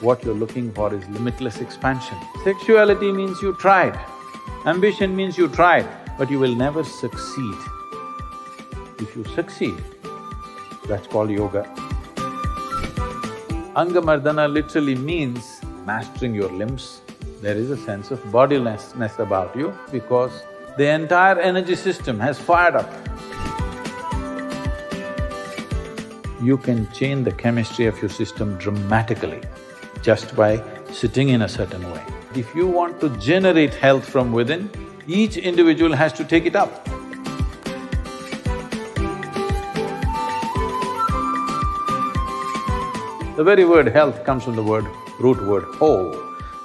What you're looking for is limitless expansion. Sexuality means you tried, ambition means you tried, but you will never succeed. If you succeed, that's called yoga. Angamardana literally means mastering your limbs. There is a sense of bodilessness about you because the entire energy system has fired up. You can change the chemistry of your system dramatically just by sitting in a certain way. If you want to generate health from within, each individual has to take it up. The very word health comes from the root word whole.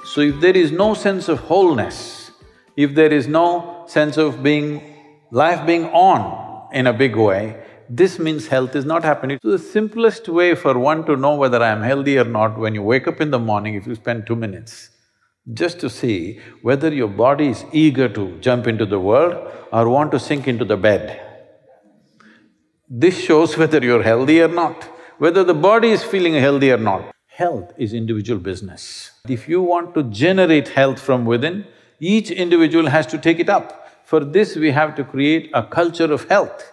So if there is no sense of wholeness, if there is no sense of life being on in a big way, this means health is not happening. So the simplest way for one to know whether I am healthy or not, when you wake up in the morning, if you spend 2 minutes, just to see whether your body is eager to jump into the world or want to sink into the bed. This shows whether you're healthy or not, whether the body is feeling healthy or not. Health is individual business. If you want to generate health from within, each individual has to take it up. For this, we have to create a culture of health,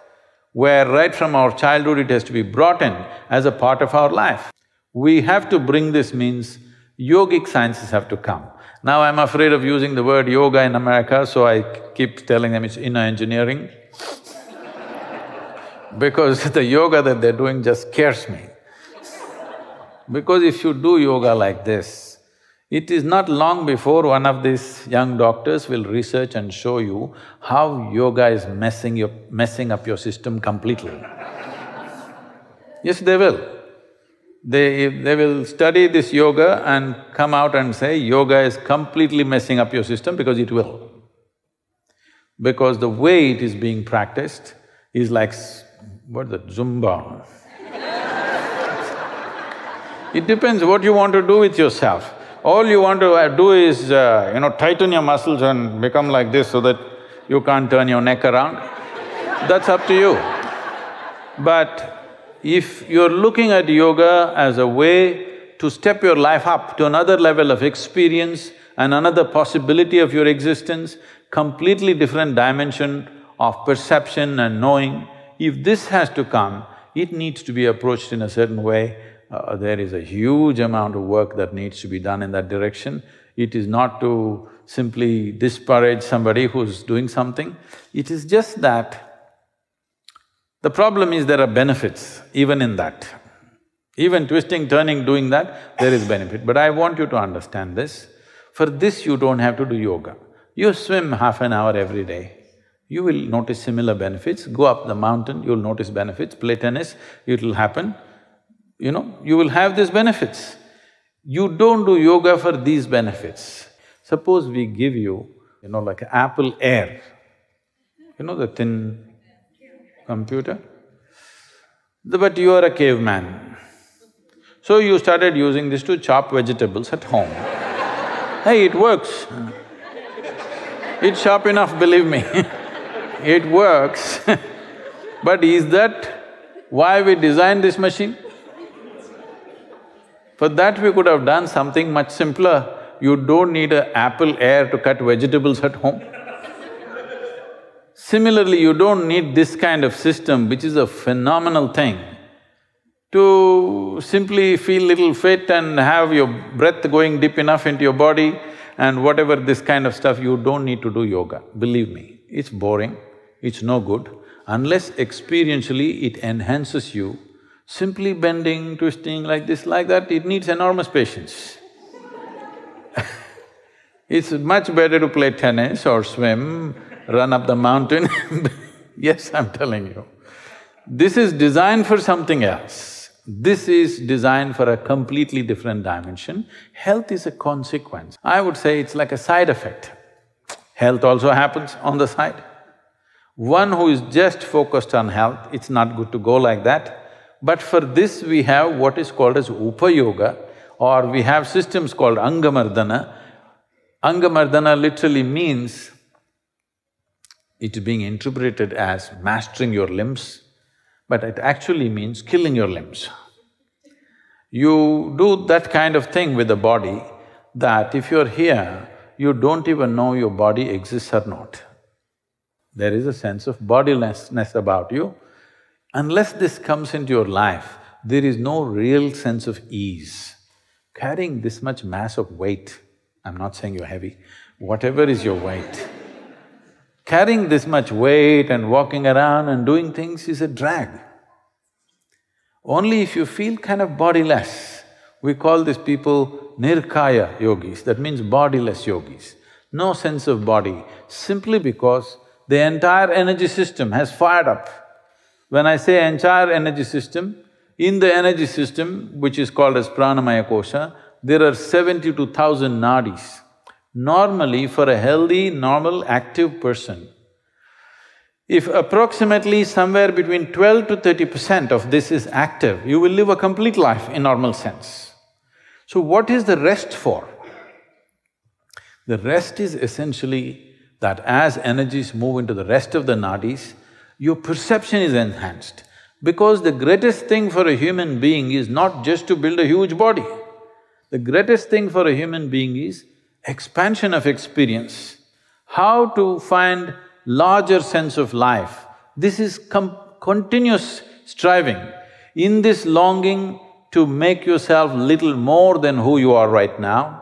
where right from our childhood it has to be brought in as a part of our life. We have to bring this means yogic sciences have to come. Now I'm afraid of using the word yoga in America, so I keep telling them it's inner engineering because the yoga that they're doing just scares me. Because if you do yoga like this, it is not long before one of these young doctors will research and show you how yoga is messing up your system completely. Yes, they will. They will study this yoga and come out and say, yoga is completely messing up your system, because it will. Because the way it is being practiced is like… what's that, Zumba? It depends what you want to do with yourself. All you want to do is, tighten your muscles and become like this so that you can't turn your neck around. That's up to you. But if you're looking at yoga as a way to step your life up to another level of experience and another possibility of your existence, completely different dimension of perception and knowing, if this has to come, it needs to be approached in a certain way. There is a huge amount of work that needs to be done in that direction. It is not to simply disparage somebody who's doing something, it is just that the problem is there are benefits even in that. Even twisting, turning, doing that, there is benefit. But I want you to understand this. For this, you don't have to do yoga. You swim half an hour every day, you will notice similar benefits. Go up the mountain, you'll notice benefits. Play tennis, it'll happen. You will have these benefits. You don't do yoga for these benefits. Suppose we give you, like Apple Air, the thin computer? But you are a caveman. So you started using this to chop vegetables at home. Hey, it works. It's sharp enough, believe me. It works. But is that why we designed this machine? For that we could have done something much simpler. You don't need an Apple Air to cut vegetables at home. Similarly, you don't need this kind of system, which is a phenomenal thing, to simply feel little fit and have your breath going deep enough into your body and whatever this kind of stuff, you don't need to do yoga. Believe me, it's boring, it's no good. Unless experientially it enhances you, simply bending, twisting like this, like that, it needs enormous patience. It's much better to play tennis or swim, run up the mountain Yes, I'm telling you. This is designed for something else. This is designed for a completely different dimension. Health is a consequence. I would say it's like a side effect. Health also happens on the side. One who is just focused on health, it's not good to go like that. But for this we have what is called as Upayoga, or we have systems called Angamardana. Angamardana literally means, it is being interpreted as mastering your limbs, but it actually means killing your limbs. You do that kind of thing with the body that if you're here, you don't even know your body exists or not. There is a sense of bodilessness about you. Unless this comes into your life, there is no real sense of ease. Carrying this much mass of weight, I'm not saying you're heavy, whatever is your weight, carrying this much weight and walking around and doing things is a drag. Only if you feel kind of bodiless, we call these people nirkaya yogis, that means bodiless yogis. No sense of body, simply because the entire energy system has fired up. When I say entire energy system, in the energy system, which is called as pranamaya kosha, there are 72,000 nadis. Normally, for a healthy, normal, active person, if approximately somewhere between 12 to 30% of this is active, you will live a complete life in normal sense. So what is the rest for? The rest is essentially that as energies move into the rest of the nadis, your perception is enhanced. Because the greatest thing for a human being is not just to build a huge body. The greatest thing for a human being is expansion of experience, how to find larger sense of life. This is continuous striving. In this longing to make yourself little more than who you are right now,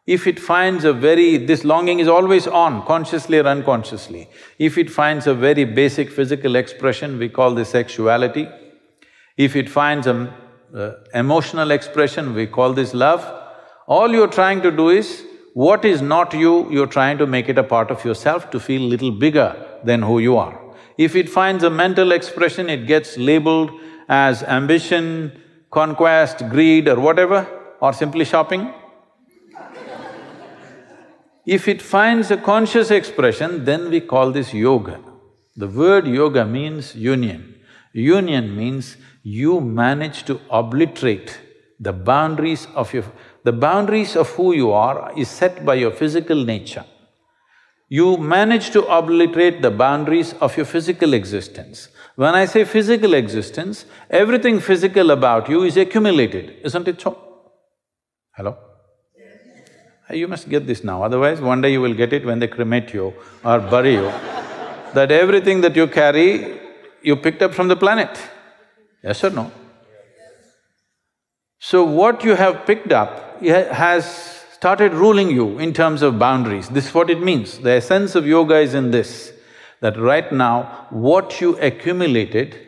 if it finds a very… this longing is always on, consciously or unconsciously. If it finds a very basic physical expression, we call this sexuality. If it finds an emotional expression, we call this love. All you're trying to do is, what is not you, you're trying to make it a part of yourself to feel little bigger than who you are. If it finds a mental expression, it gets labeled as ambition, conquest, greed or whatever, or simply shopping. If it finds a conscious expression, then we call this yoga. The word yoga means union. Union means you manage to obliterate the boundaries of your… the boundaries of who you are is set by your physical nature. You manage to obliterate the boundaries of your physical existence. When I say physical existence, everything physical about you is accumulated, isn't it so? Hello? You must get this now, otherwise one day you will get it when they cremate you or bury you, that everything that you carry, you picked up from the planet. Yes or no? So what you have picked up has started ruling you in terms of boundaries. This is what it means. The essence of yoga is in this, that right now what you accumulated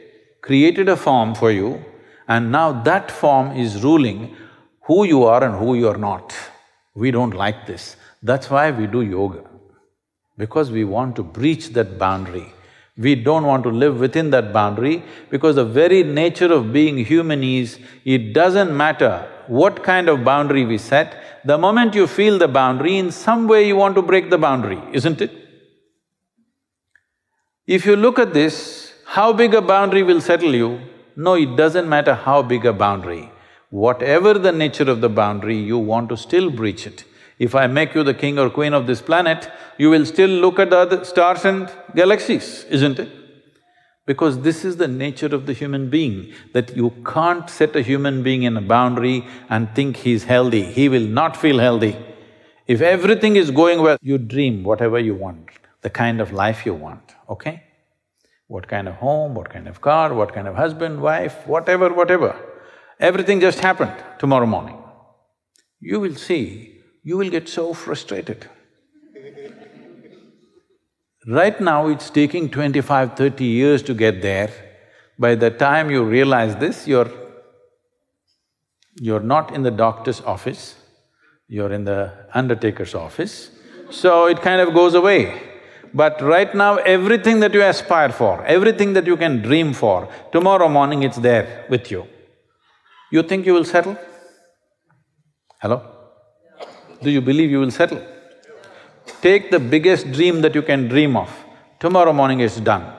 created a form for you, and now that form is ruling who you are and who you are not. We don't like this. That's why we do yoga, because we want to breach that boundary. We don't want to live within that boundary, because the very nature of being human is, it doesn't matter what kind of boundary we set, the moment you feel the boundary, in some way you want to break the boundary, isn't it? If you look at this, how big a boundary will settle you? No, it doesn't matter how big a boundary. Whatever the nature of the boundary, you want to still breach it. If I make you the king or queen of this planet, you will still look at the other stars and galaxies, isn't it? Because this is the nature of the human being, that you can't set a human being in a boundary and think he's healthy. He will not feel healthy. If everything is going well, you dream whatever you want, the kind of life you want, okay? What kind of home, what kind of car, what kind of husband, wife, whatever. Everything just happened tomorrow morning. You will see, you will get so frustrated. Right now, it's taking 25, 30 years to get there. By the time you realize this, you're not in the doctor's office, you're in the undertaker's office, so it kind of goes away. But right now, everything that you aspire for, everything that you can dream for, tomorrow morning it's there with you. You think you will settle? Hello? Do you believe you will settle? Take the biggest dream that you can dream of, tomorrow morning it's done.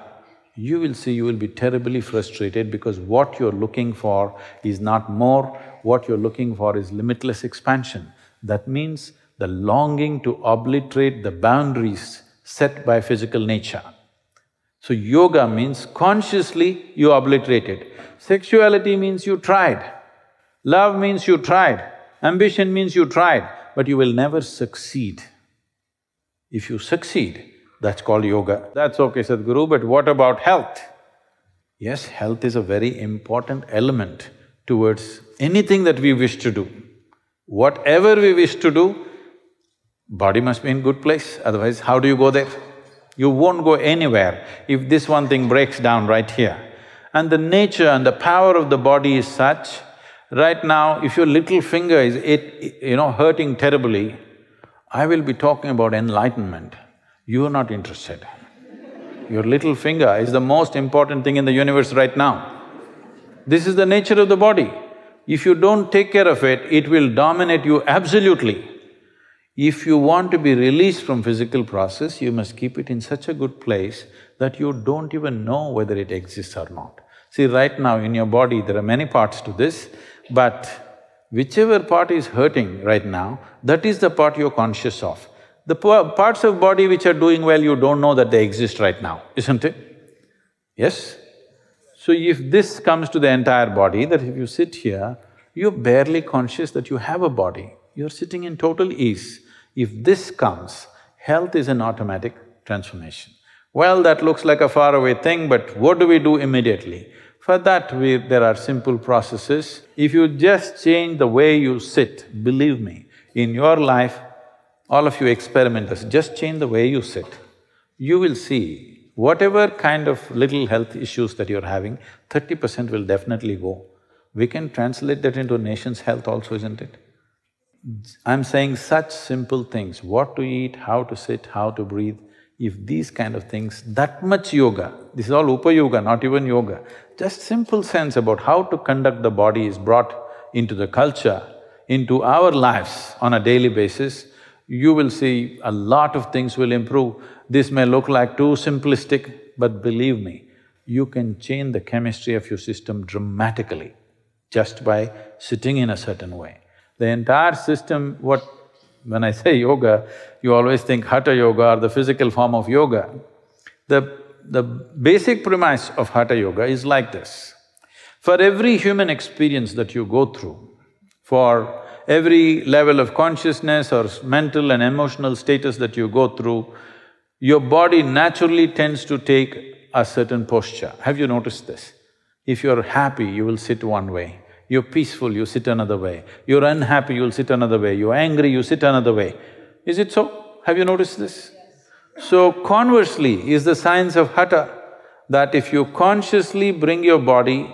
You will see you will be terribly frustrated, because what you're looking for is not more, what you're looking for is limitless expansion. That means the longing to obliterate the boundaries set by physical nature. So yoga means consciously you obliterate it. Sexuality means you tried. Love means you tried, ambition means you tried, but you will never succeed. If you succeed, that's called yoga. That's okay, Sadhguru, but what about health? Yes, health is a very important element towards anything that we wish to do. Whatever we wish to do, body must be in good place, otherwise how do you go there? You won't go anywhere if this one thing breaks down right here. And the nature and the power of the body is such, right now if your little finger is hurting terribly, I will be talking about enlightenment. You are not interested. Your little finger is the most important thing in the universe right now. This is the nature of the body. If you don't take care of it, it will dominate you absolutely. If you want to be released from physical process, you must keep it in such a good place that you don't even know whether it exists or not. See, right now in your body, there are many parts to this, but whichever part is hurting right now, that is the part you're conscious of. The parts of body which are doing well, you don't know that they exist right now, isn't it? Yes? So if this comes to the entire body, that if you sit here, you're barely conscious that you have a body, you're sitting in total ease. If this comes, health is an automatic transformation. Well, that looks like a faraway thing, but what do we do immediately? For that, there are simple processes. If you just change the way you sit, believe me, in your life, all of you experimenters, just change the way you sit. You will see, whatever kind of little health issues that you're having, 30% will definitely go. We can translate that into a nation's health also, isn't it? I'm saying such simple things, what to eat, how to sit, how to breathe. If these kind of things, that much yoga, this is all upa-yoga, not even yoga, just simple sense about how to conduct the body is brought into the culture, into our lives on a daily basis, you will see a lot of things will improve. This may look like too simplistic, but believe me, you can change the chemistry of your system dramatically just by sitting in a certain way. The entire system, when I say yoga, you always think hatha yoga or the physical form of yoga. The basic premise of hatha yoga is like this. For every human experience that you go through, for every level of consciousness or mental and emotional status that you go through, your body naturally tends to take a certain posture. Have you noticed this? If you're happy, you will sit one way. You're peaceful, you sit another way. You're unhappy, you'll sit another way. You're angry, you sit another way. Is it so? Have you noticed this? So conversely is the science of hatha, that if you consciously bring your body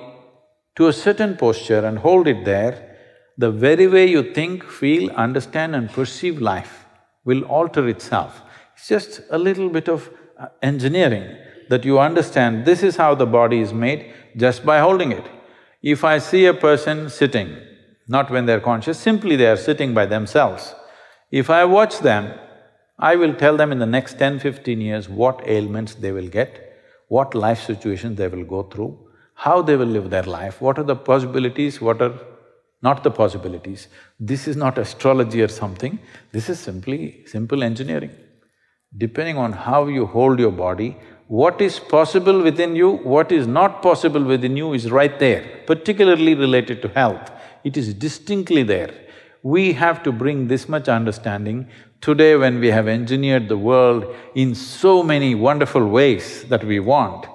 to a certain posture and hold it there, the very way you think, feel, understand and perceive life will alter itself. It's just a little bit of engineering that you understand this is how the body is made just by holding it. If I see a person sitting, not when they're conscious, simply they are sitting by themselves, if I watch them, I will tell them in the next 10-15 years what ailments they will get, what life situations they will go through, how they will live their life, what are the possibilities, what are not the possibilities. This is not astrology or something, this is simply simple engineering. Depending on how you hold your body, what is possible within you, what is not possible within you is right there, particularly related to health. It is distinctly there. We have to bring this much understanding. Today when we have engineered the world in so many wonderful ways that we want,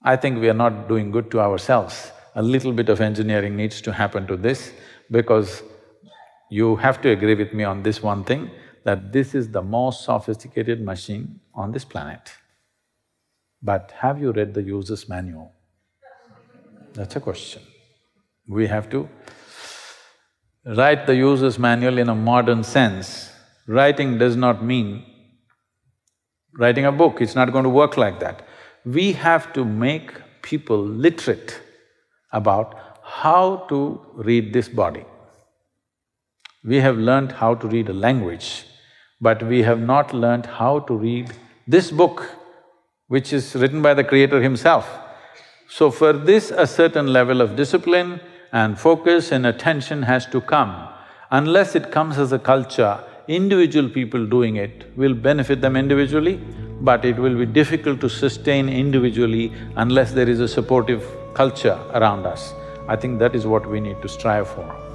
I think we are not doing good to ourselves. A little bit of engineering needs to happen to this, because you have to agree with me on this one thing, that this is the most sophisticated machine on this planet. But have you read the user's manual? That's a question. We have to write the user's manual in a modern sense. Writing does not mean writing a book, it's not going to work like that. We have to make people literate about how to read this body. We have learnt how to read a language, but we have not learnt how to read this book, which is written by the Creator himself. So for this, a certain level of discipline and focus and attention has to come. Unless it comes as a culture, individual people doing it will benefit them individually, but it will be difficult to sustain individually unless there is a supportive culture around us. I think that is what we need to strive for.